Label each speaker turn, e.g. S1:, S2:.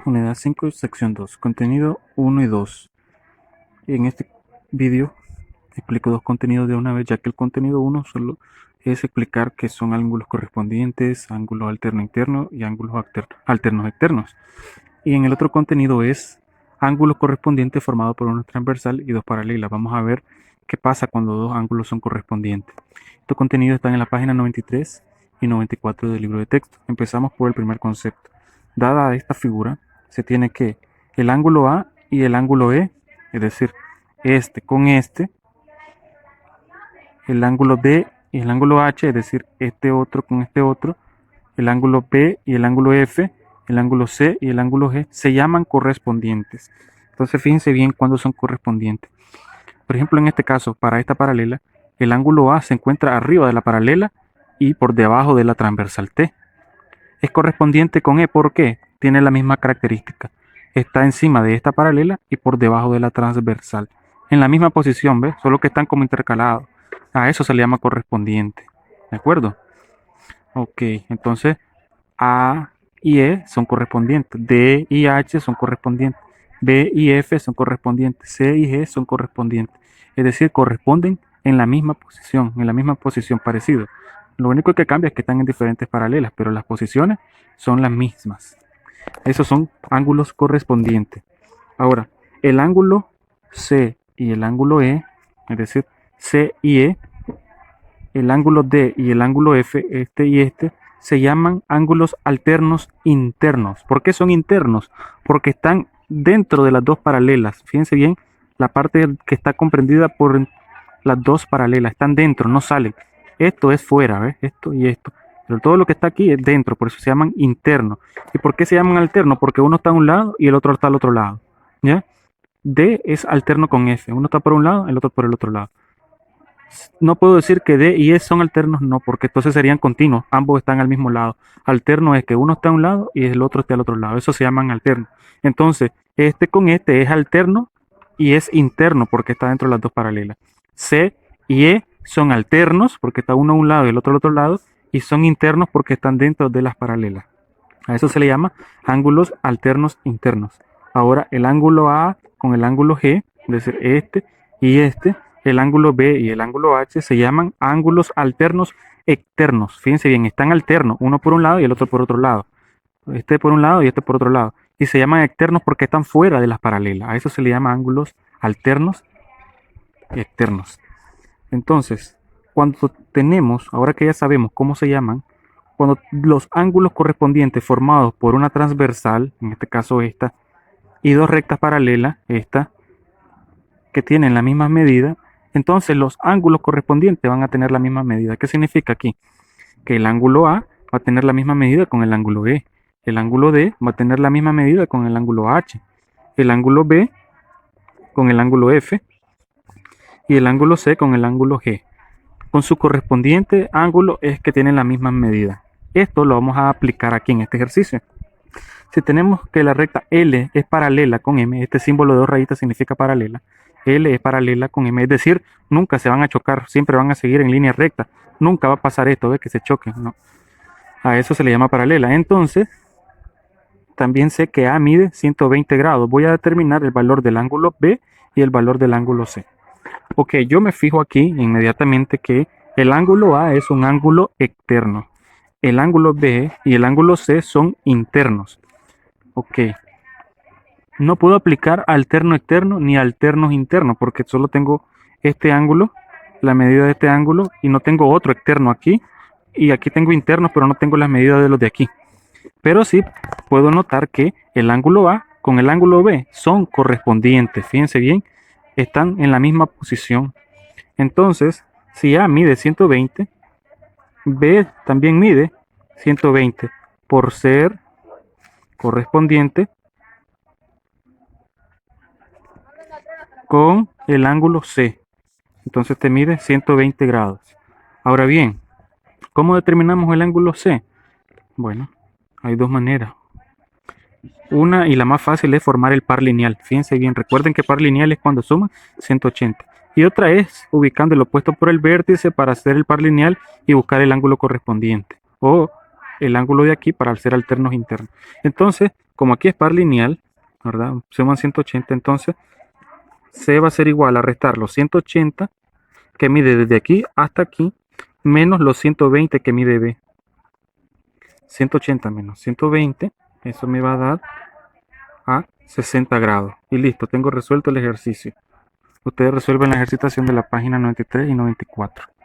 S1: Unidad 5, sección 2, contenido 1 y 2. En este vídeo explico dos contenidos de una vez, ya que el contenido 1 solo es explicar qué son ángulos correspondientes, ángulos alterno interno y ángulos alternos externos. Y en el otro contenido es ángulos correspondientes formados por una transversal y dos paralelas. Vamos a ver qué pasa cuando dos ángulos son correspondientes. Estos contenidos están en la página 93 y 94 del libro de texto. Empezamos por el primer concepto. Dada esta figura, se tiene que el ángulo A y el ángulo E, es decir, este con este, el ángulo D y el ángulo H, es decir, este otro con este otro, el ángulo P y el ángulo F, el ángulo C y el ángulo G, se llaman correspondientes. Entonces fíjense bien cuándo son correspondientes. Por ejemplo, en este caso, para esta paralela, el ángulo A se encuentra arriba de la paralela y por debajo de la transversal T. Es correspondiente con E, ¿por qué? Tiene la misma característica. Está encima de esta paralela y por debajo de la transversal. En la misma posición, ¿ves? Solo que están como intercalados. A eso se le llama correspondiente. ¿De acuerdo? Ok, entonces A y E son correspondientes. D y H son correspondientes. B y F son correspondientes. C y G son correspondientes. Es decir, corresponden en la misma posición parecido. Lo único que cambia es que están en diferentes paralelas, pero las posiciones son las mismas. Esos son ángulos correspondientes. Ahora, el ángulo C y el ángulo E, es decir, C y E, el ángulo D y el ángulo F, este y este, se llaman ángulos alternos internos. ¿Por qué son internos? Porque están dentro de las dos paralelas. Fíjense bien, la parte que está comprendida por las dos paralelas, están dentro, no salen. Esto es fuera, ¿ves? Esto y esto. Pero todo lo que está aquí es dentro, por eso se llaman internos. ¿Y por qué se llaman alternos? Porque uno está a un lado y el otro está al otro lado. ¿Ya? D es alterno con F. Uno está por un lado, el otro por el otro lado. No puedo decir que D y E son alternos, no, porque entonces serían continuos. Ambos están al mismo lado. Alterno es que uno está a un lado y el otro está al otro lado. Eso se llaman alternos. Entonces, este con este es alterno y es interno porque está dentro de las dos paralelas. C y E son alternos porque está uno a un lado y el otro al otro lado, y son internos porque están dentro de las paralelas. A eso se le llama ángulos alternos internos. Ahora, el ángulo A con el ángulo G, es decir, este y este, el ángulo B y el ángulo H se llaman ángulos alternos externos. Fíjense bien, están alternos, uno por un lado y el otro por otro lado. Este por un lado y este por otro lado. Y se llaman externos porque están fuera de las paralelas. A eso se le llama ángulos alternos externos. Entonces, cuando tenemos, ahora que ya sabemos cómo se llaman, cuando los ángulos correspondientes formados por una transversal, en este caso esta, y dos rectas paralelas, esta, que tienen la misma medida, entonces los ángulos correspondientes van a tener la misma medida. ¿Qué significa aquí? Que el ángulo A va a tener la misma medida con el ángulo E, el ángulo D va a tener la misma medida con el ángulo H, el ángulo B con el ángulo F y el ángulo C con el ángulo G. Con su correspondiente ángulo es que tienen la misma medida. Esto lo vamos a aplicar aquí en este ejercicio. Si tenemos que la recta L es paralela con M, este símbolo de dos rayitas significa paralela, L es paralela con M, es decir, nunca se van a chocar, siempre van a seguir en línea recta, nunca va a pasar esto, ¿ves? Que se choquen, ¿no? A eso se le llama paralela. Entonces, también sé que A mide 120 grados. Voy a determinar el valor del ángulo B y el valor del ángulo C. Ok, yo me fijo aquí inmediatamente que el ángulo A es un ángulo externo. El ángulo B y el ángulo C son internos. Ok. No puedo aplicar alterno externo ni alternos internos porque solo tengo este ángulo, la medida de este ángulo, y no tengo otro externo aquí. Y aquí tengo internos, pero no tengo las medidas de los de aquí. Pero sí puedo notar que el ángulo A con el ángulo B son correspondientes. Fíjense bien, están en la misma posición. Entonces, si A mide 120, B también mide 120 por ser correspondiente con el ángulo C. Entonces te mide 120 grados. Ahora bien, ¿cómo determinamos el ángulo C? Bueno, hay dos maneras. Una y la más fácil es formar el par lineal. Fíjense bien, recuerden que par lineal es cuando suman 180. Y otra es ubicando el opuesto por el vértice para hacer el par lineal y buscar el ángulo correspondiente. O el ángulo de aquí para ser alternos internos. Entonces, como aquí es par lineal, ¿verdad? Suman 180, entonces C va a ser igual a restar los 180 que mide desde aquí hasta aquí, menos los 120 que mide B. 180 menos 120, eso me va a dar a 60 grados. Y listo, tengo resuelto el ejercicio. Ustedes resuelven la ejercitación de la página 93 y 94.